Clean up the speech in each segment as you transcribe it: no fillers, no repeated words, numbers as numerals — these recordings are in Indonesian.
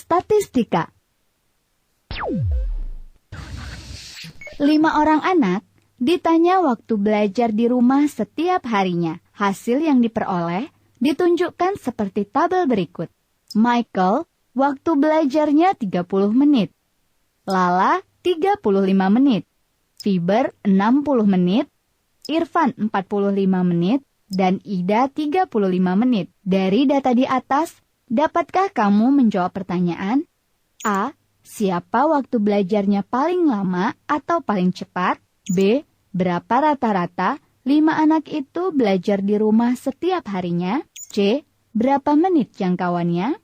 statistika. 5 orang anak ditanya waktu belajar di rumah setiap harinya. Hasil yang diperoleh ditunjukkan seperti tabel berikut. Michael, waktu belajarnya 30 menit. Lala, 35 menit. Fiber, 60 menit. Irfan, 45 menit. Dan Ida, 35 menit. Dari data di atas, dapatkah kamu menjawab pertanyaan? A. Siapa waktu belajarnya paling lama atau paling cepat? B. Berapa rata-rata 5 anak itu belajar di rumah setiap harinya? C. Berapa menit jangkauannya?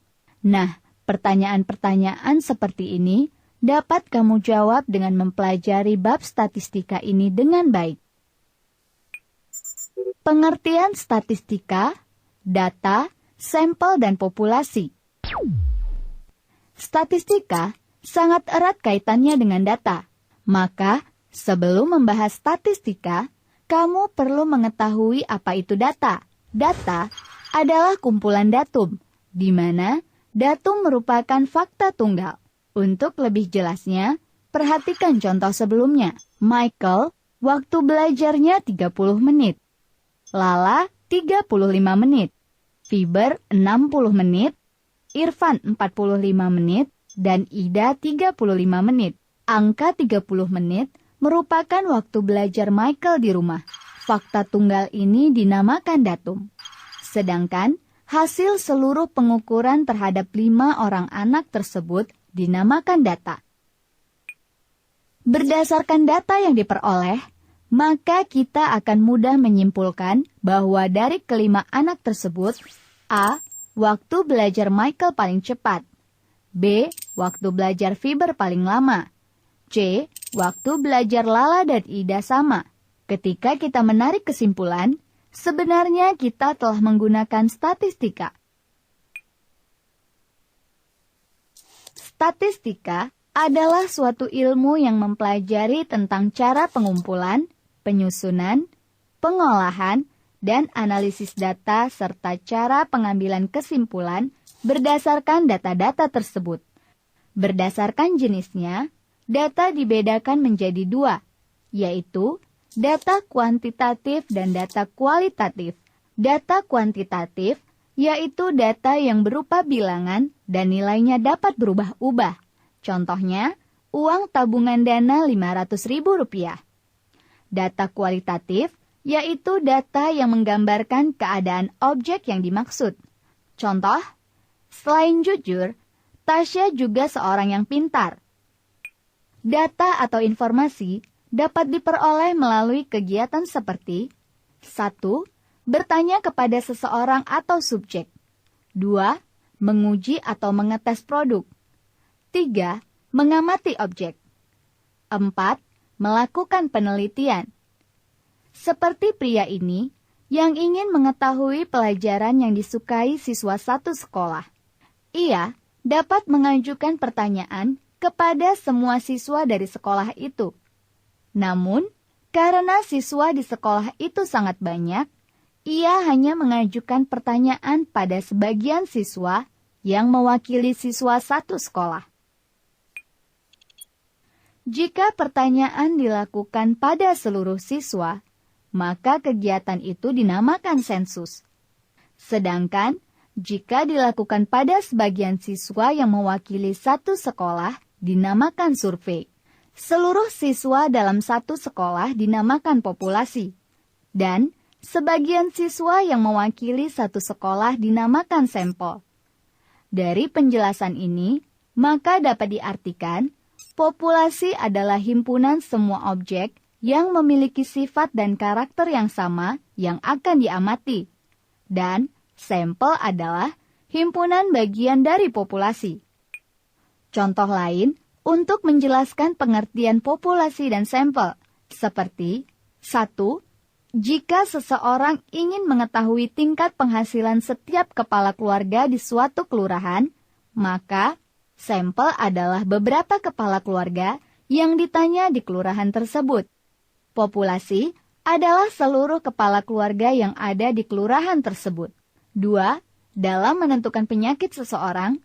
Nah, pertanyaan-pertanyaan seperti ini dapat kamu jawab dengan mempelajari bab statistika ini dengan baik. Pengertian statistika, data, sampel, dan populasi. Statistika sangat erat kaitannya dengan data. Maka, sebelum membahas statistika, kamu perlu mengetahui apa itu data. Data adalah kumpulan datum, di mana datum merupakan fakta tunggal. Untuk lebih jelasnya, perhatikan contoh sebelumnya. Michael, waktu belajarnya 30 menit. Lala, 35 menit. Fiber, 60 menit. Irfan, 45 menit. Dan Ida, 35 menit. Angka 30 menit merupakan waktu belajar Michael di rumah. Fakta tunggal ini dinamakan datum. Sedangkan hasil seluruh pengukuran terhadap 5 orang anak tersebut dinamakan data. Berdasarkan data yang diperoleh, maka kita akan mudah menyimpulkan bahwa dari kelima anak tersebut, A. Waktu belajar Michael paling cepat. B. Waktu belajar Fiber paling lama. C. Waktu belajar Lala dan Ida sama. Ketika kita menarik kesimpulan, sebenarnya kita telah menggunakan statistika. Statistika adalah suatu ilmu yang mempelajari tentang cara pengumpulan, penyusunan, pengolahan, dan analisis data serta cara pengambilan kesimpulan berdasarkan data-data tersebut. Berdasarkan jenisnya, data dibedakan menjadi 2, yaitu data kuantitatif dan data kualitatif. Data kuantitatif yaitu data yang berupa bilangan dan nilainya dapat berubah-ubah. Contohnya, uang tabungan dana Rp500.000. Data kualitatif yaitu data yang menggambarkan keadaan objek yang dimaksud. Contoh, selain jujur, Tasya juga seorang yang pintar. Data atau informasi dapat diperoleh melalui kegiatan seperti 1. Bertanya kepada seseorang atau subjek. 2. Menguji atau mengetes produk. 3. Mengamati objek. 4. Melakukan penelitian. Seperti pria ini yang ingin mengetahui pelajaran yang disukai siswa satu sekolah. Ia dapat mengajukan pertanyaan kepada semua siswa dari sekolah itu. Namun, karena siswa di sekolah itu sangat banyak, ia hanya mengajukan pertanyaan pada sebagian siswa yang mewakili siswa satu sekolah. Jika pertanyaan dilakukan pada seluruh siswa, maka kegiatan itu dinamakan sensus. Sedangkan, jika dilakukan pada sebagian siswa yang mewakili satu sekolah, dinamakan survei. Seluruh siswa dalam satu sekolah dinamakan populasi. Dan, sebagian siswa yang mewakili satu sekolah dinamakan sampel. Dari penjelasan ini, maka dapat diartikan, populasi adalah himpunan semua objek yang memiliki sifat dan karakter yang sama yang akan diamati. Dan sampel adalah himpunan bagian dari populasi. Contoh lain untuk menjelaskan pengertian populasi dan sampel, seperti 1. Jika seseorang ingin mengetahui tingkat penghasilan setiap kepala keluarga di suatu kelurahan, maka sampel adalah beberapa kepala keluarga yang ditanya di kelurahan tersebut. Populasi adalah seluruh kepala keluarga yang ada di kelurahan tersebut. 2. Dalam menentukan penyakit seseorang,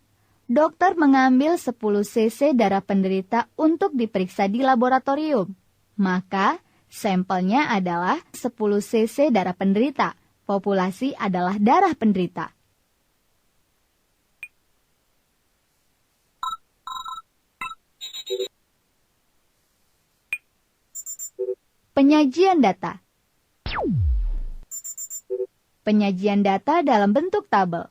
dokter mengambil 10 cc darah penderita untuk diperiksa di laboratorium. Maka, sampelnya adalah 10 cc darah penderita. Populasi adalah darah penderita. Penyajian data. Penyajian data dalam bentuk tabel.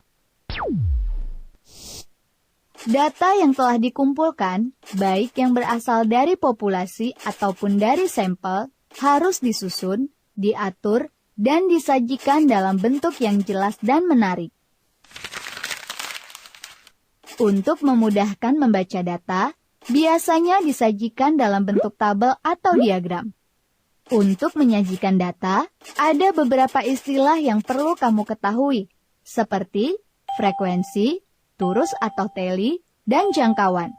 Data yang telah dikumpulkan, baik yang berasal dari populasi ataupun dari sampel, harus disusun, diatur, dan disajikan dalam bentuk yang jelas dan menarik. Untuk memudahkan membaca data, biasanya disajikan dalam bentuk tabel atau diagram. Untuk menyajikan data, ada beberapa istilah yang perlu kamu ketahui, seperti frekuensi, turus atau teli, dan jangkauan.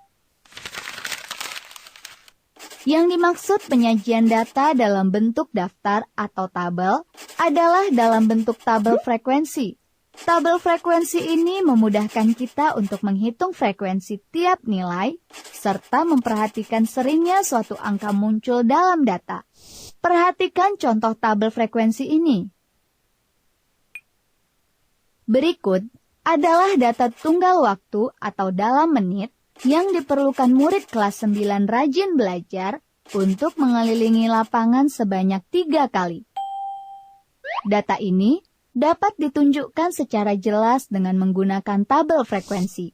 Yang dimaksud penyajian data dalam bentuk daftar atau tabel adalah dalam bentuk tabel frekuensi. Tabel frekuensi ini memudahkan kita untuk menghitung frekuensi tiap nilai, serta memperhatikan seringnya suatu angka muncul dalam data. Perhatikan contoh tabel frekuensi ini. Berikut adalah data tunggal waktu atau dalam menit yang diperlukan murid kelas 9 rajin belajar untuk mengelilingi lapangan sebanyak 3 kali. Data ini dapat ditunjukkan secara jelas dengan menggunakan tabel frekuensi.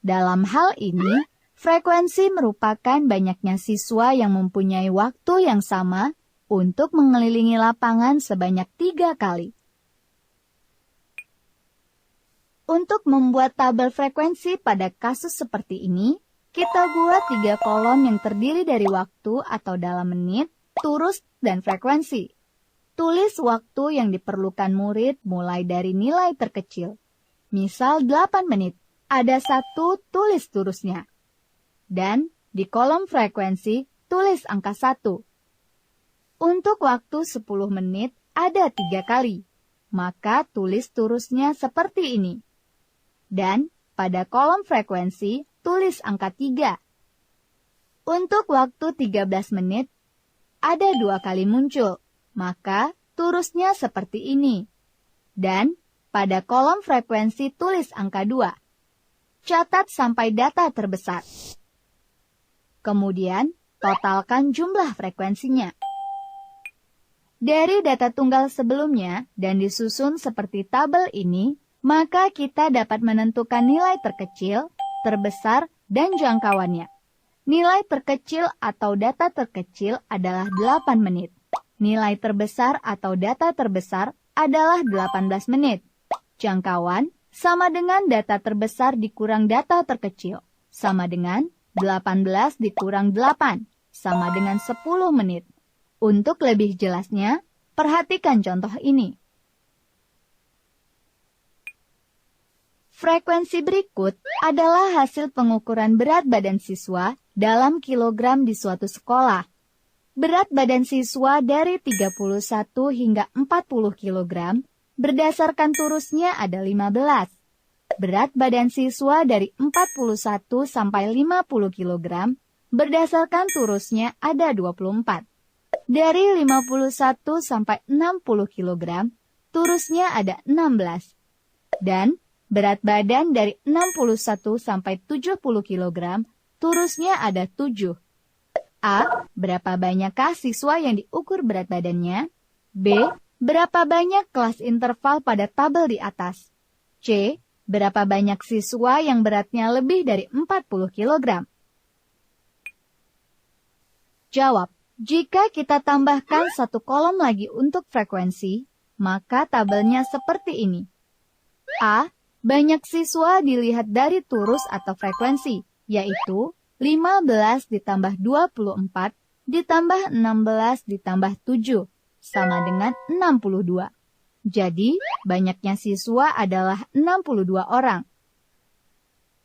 Dalam hal ini, frekuensi merupakan banyaknya siswa yang mempunyai waktu yang sama untuk mengelilingi lapangan sebanyak 3 kali. Untuk membuat tabel frekuensi pada kasus seperti ini, kita buat 3 kolom yang terdiri dari waktu atau dalam menit, turus, dan frekuensi. Tulis waktu yang diperlukan murid mulai dari nilai terkecil. Misal 8 menit, ada 1, tulis turusnya. Dan di kolom frekuensi, tulis angka 1. Untuk waktu 10 menit, ada 3 kali. Maka tulis turusnya seperti ini. Dan pada kolom frekuensi, tulis angka 3. Untuk waktu 13 menit, ada 2 kali muncul. Maka turusnya seperti ini. Dan pada kolom frekuensi, tulis angka 2. Catat sampai data terbesar. Kemudian, totalkan jumlah frekuensinya. Dari data tunggal sebelumnya dan disusun seperti tabel ini, maka kita dapat menentukan nilai terkecil, terbesar, dan jangkauannya. Nilai terkecil atau data terkecil adalah 8 menit. Nilai terbesar atau data terbesar adalah 18 menit. Jangkauan sama dengan data terbesar dikurang data terkecil, sama dengan 18 dikurang 8, sama dengan 10 menit. Untuk lebih jelasnya, perhatikan contoh ini. Frekuensi berikut adalah hasil pengukuran berat badan siswa dalam kilogram di suatu sekolah. Berat badan siswa dari 31 hingga 40 kilogram berdasarkan turusnya ada 15. Berat badan siswa dari 41 sampai 50 kilogram berdasarkan turusnya ada 24. Dari 51 sampai 60 kg, turusnya ada 16. Dan berat badan dari 61 sampai 70 kg, turusnya ada 7. A. Berapa banyakkah siswa yang diukur berat badannya? B. Berapa banyak kelas interval pada tabel di atas? C. Berapa banyak siswa yang beratnya lebih dari 40 kg? Jawab. Jika kita tambahkan 1 kolom lagi untuk frekuensi, maka tabelnya seperti ini. A. Banyak siswa dilihat dari turus atau frekuensi, yaitu 15 ditambah 24 ditambah 16 ditambah 7, sama dengan 62. Jadi, banyaknya siswa adalah 62 orang.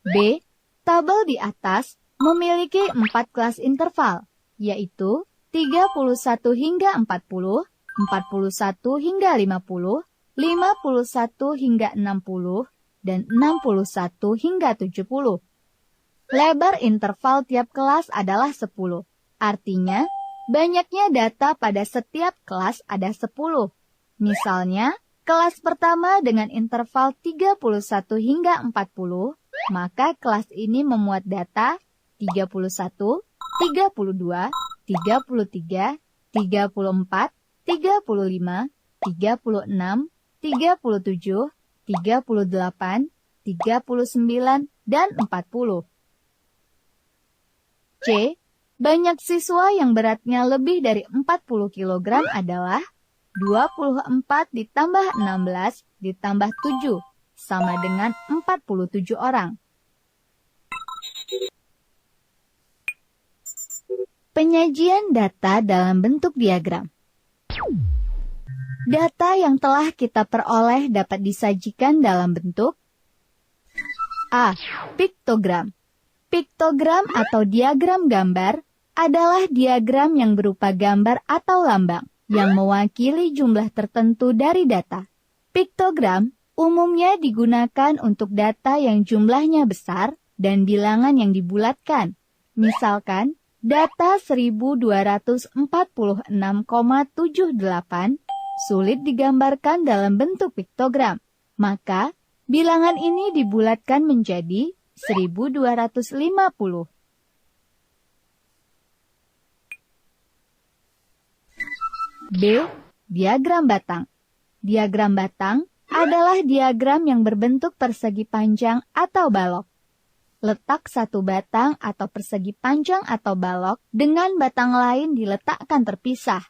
B. Tabel di atas memiliki 4 kelas interval, yaitu 31 hingga 40, 41 hingga 50, 51 hingga 60, dan 61 hingga 70. Lebar interval tiap kelas adalah 10. Artinya, banyaknya data pada setiap kelas ada 10. Misalnya, kelas pertama dengan interval 31 hingga 40, maka kelas ini memuat data 31, 32, 33, 34, 35, 36, 37, 38, 39, dan 40. C. Banyak siswa yang beratnya lebih dari 40 kg adalah 24 ditambah 16 ditambah 7, sama dengan 47 orang. Penyajian data dalam bentuk diagram. Data yang telah kita peroleh dapat disajikan dalam bentuk A. Piktogram. Piktogram atau diagram gambar adalah diagram yang berupa gambar atau lambang yang mewakili jumlah tertentu dari data. Piktogram umumnya digunakan untuk data yang jumlahnya besar dan bilangan yang dibulatkan. Misalkan, data 1246,78 sulit digambarkan dalam bentuk piktogram, maka bilangan ini dibulatkan menjadi 1250. B. Diagram batang. Diagram batang adalah diagram yang berbentuk persegi panjang atau balok. Letak satu batang atau persegi panjang atau balok dengan batang lain diletakkan terpisah.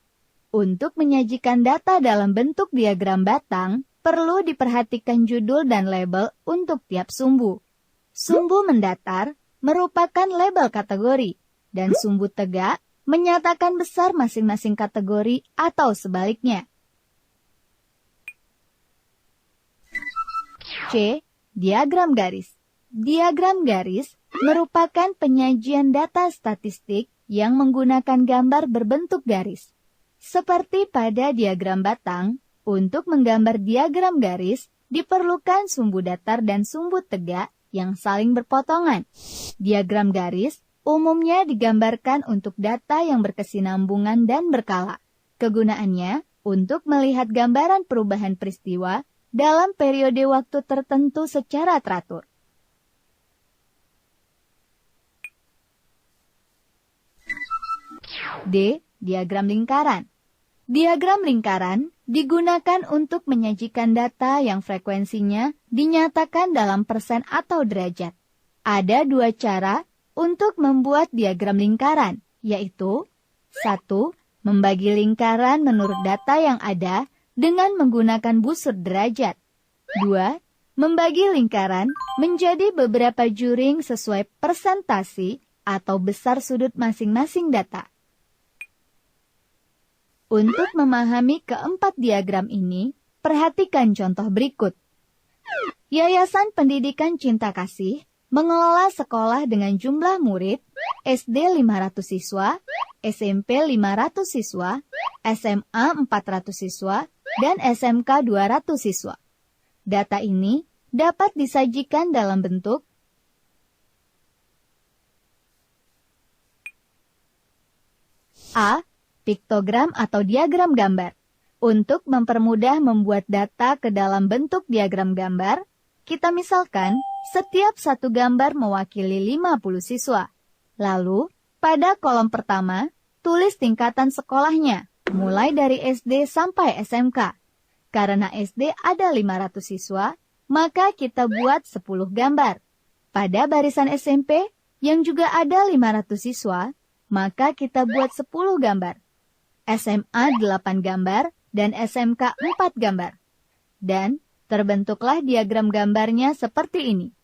Untuk menyajikan data dalam bentuk diagram batang, perlu diperhatikan judul dan label untuk tiap sumbu. Sumbu mendatar merupakan label kategori, dan sumbu tegak menyatakan besar masing-masing kategori atau sebaliknya. C. Diagram garis. Diagram garis merupakan penyajian data statistik yang menggunakan gambar berbentuk garis. Seperti pada diagram batang, untuk menggambar diagram garis diperlukan sumbu datar dan sumbu tegak yang saling berpotongan. Diagram garis umumnya digambarkan untuk data yang berkesinambungan dan berkala. Kegunaannya untuk melihat gambaran perubahan peristiwa dalam periode waktu tertentu secara teratur. D. Diagram lingkaran. Diagram lingkaran digunakan untuk menyajikan data yang frekuensinya dinyatakan dalam persen atau derajat. Ada dua cara untuk membuat diagram lingkaran, yaitu 1. Membagi lingkaran menurut data yang ada dengan menggunakan busur derajat. 2. Membagi lingkaran menjadi beberapa juring sesuai persentasi atau besar sudut masing-masing data. Untuk memahami keempat diagram ini, perhatikan contoh berikut. Yayasan Pendidikan Cinta Kasih mengelola sekolah dengan jumlah murid SD 500 siswa, SMP 500 siswa, SMA 400 siswa, dan SMK 200 siswa. Data ini dapat disajikan dalam bentuk A. Piktogram atau diagram gambar. Untuk mempermudah membuat data ke dalam bentuk diagram gambar, kita misalkan setiap satu gambar mewakili 50 siswa. Lalu, pada kolom pertama, tulis tingkatan sekolahnya, mulai dari SD sampai SMK. Karena SD ada 500 siswa, maka kita buat 10 gambar. Pada barisan SMP, yang juga ada 500 siswa, maka kita buat 10 gambar. SMA 8 gambar, dan SMK 4 gambar. Dan terbentuklah diagram gambarnya seperti ini.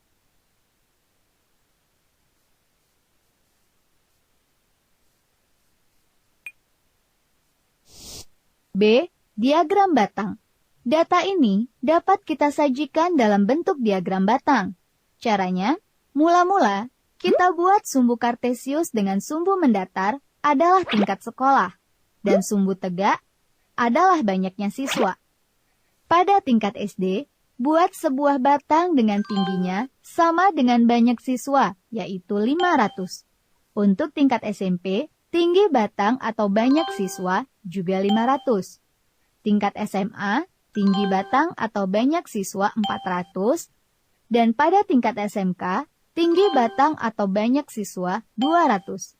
B. Diagram batang. Data ini dapat kita sajikan dalam bentuk diagram batang. Caranya, mula-mula kita buat sumbu kartesius dengan sumbu mendatar adalah tingkat sekolah. Dan sumbu tegak adalah banyaknya siswa. Pada tingkat SD, Buat sebuah batang dengan tingginya sama dengan banyak siswa, yaitu 500. Untuk tingkat SMP, tinggi batang atau banyak siswa juga 500. Tingkat SMA, tinggi batang atau banyak siswa 400. Dan pada tingkat SMK, tinggi batang atau banyak siswa 200.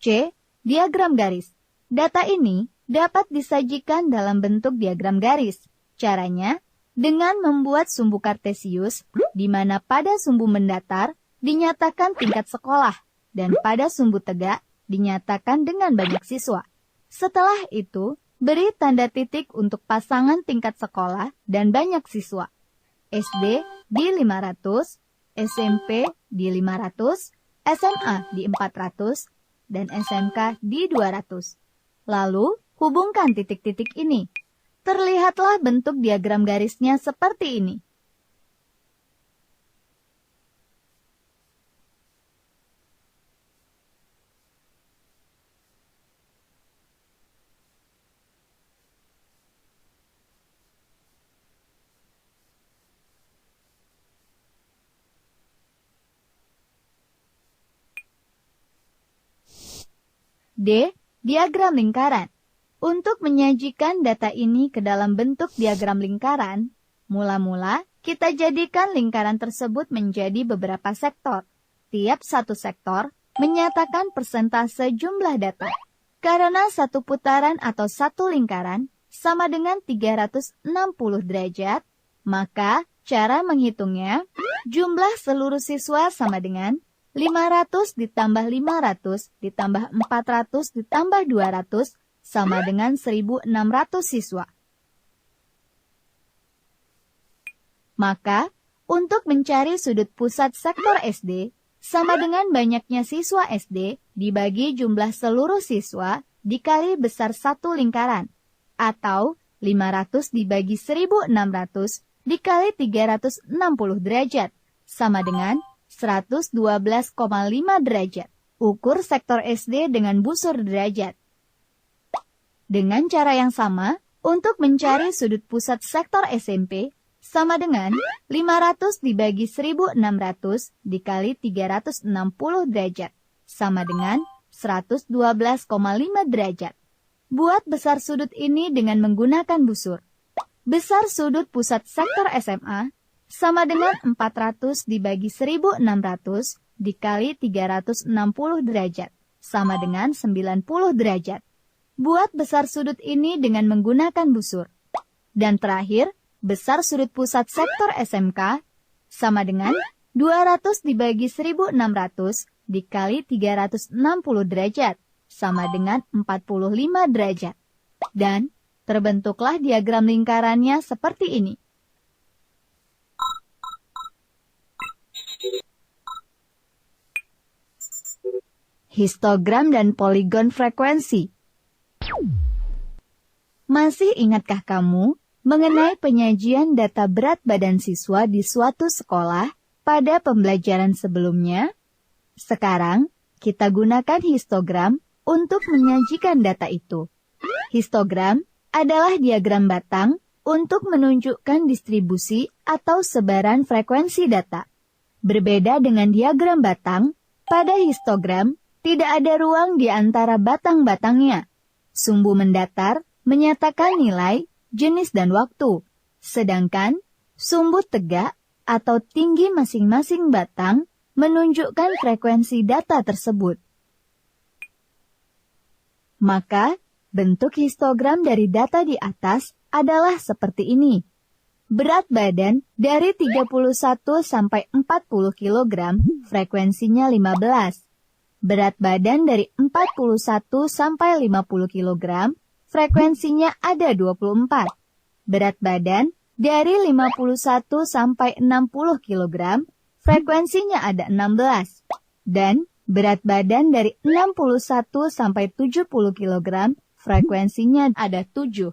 C. Diagram garis. Data ini dapat disajikan dalam bentuk diagram garis. Caranya, dengan membuat sumbu kartesius, di mana pada sumbu mendatar dinyatakan tingkat sekolah, dan pada sumbu tegak dinyatakan dengan banyak siswa. Setelah itu, beri tanda titik untuk pasangan tingkat sekolah dan banyak siswa. SD di 500, SMP di 500, SMA di 400, dan SMK di 200. Lalu, hubungkan titik-titik ini. Terlihatlah bentuk diagram garisnya seperti ini. D. Diagram lingkaran. Untuk menyajikan data ini ke dalam bentuk diagram lingkaran, mula-mula kita jadikan lingkaran tersebut menjadi beberapa sektor. Tiap satu sektor menyatakan persentase jumlah data. Karena satu putaran atau satu lingkaran sama dengan 360 derajat, maka cara menghitungnya, jumlah seluruh siswa sama dengan 500 ditambah 500 ditambah 400 ditambah 200 sama dengan 1.600 siswa. Maka, untuk mencari sudut pusat sektor SD, sama dengan banyaknya siswa SD dibagi jumlah seluruh siswa dikali besar satu lingkaran, atau 500 dibagi 1.600 dikali 360 derajat, sama dengan 112,5 derajat. Ukur sektor SD dengan busur derajat. Dengan cara yang sama, untuk mencari sudut pusat sektor SMP, sama dengan 500 dibagi 1.600 dikali 360 derajat, sama dengan 112,5 derajat. Buat besar sudut ini dengan menggunakan busur. Besar sudut pusat sektor SMA sama dengan 400 dibagi 1.600 dikali 360 derajat, sama dengan 90 derajat. Buat besar sudut ini dengan menggunakan busur. Dan terakhir, besar sudut pusat sektor SMK sama dengan 200 dibagi 1.600 dikali 360 derajat, sama dengan 45 derajat. Dan terbentuklah diagram lingkarannya seperti ini. Histogram dan poligon frekuensi. Masih ingatkah kamu mengenai penyajian data berat badan siswa di suatu sekolah pada pembelajaran sebelumnya? Sekarang, kita gunakan histogram untuk menyajikan data itu. Histogram adalah diagram batang untuk menunjukkan distribusi atau sebaran frekuensi data. Berbeda dengan diagram batang, pada histogram tidak ada ruang di antara batang-batangnya. Sumbu mendatar menyatakan nilai, jenis, dan waktu. Sedangkan sumbu tegak atau tinggi masing-masing batang menunjukkan frekuensi data tersebut. Maka, bentuk histogram dari data di atas adalah seperti ini. Berat badan dari 31 sampai 40 kg, frekuensinya 15. Berat badan dari 41 sampai 50 kg, frekuensinya ada 24. Berat badan dari 51 sampai 60 kg, frekuensinya ada 16. Dan berat badan dari 61 sampai 70 kg, frekuensinya ada 7.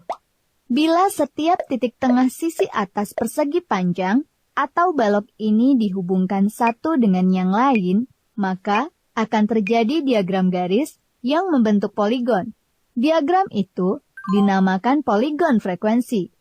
Bila setiap titik tengah sisi atas persegi panjang atau balok ini dihubungkan satu dengan yang lain, maka akan terjadi diagram garis yang membentuk poligon. Diagram itu dinamakan poligon frekuensi.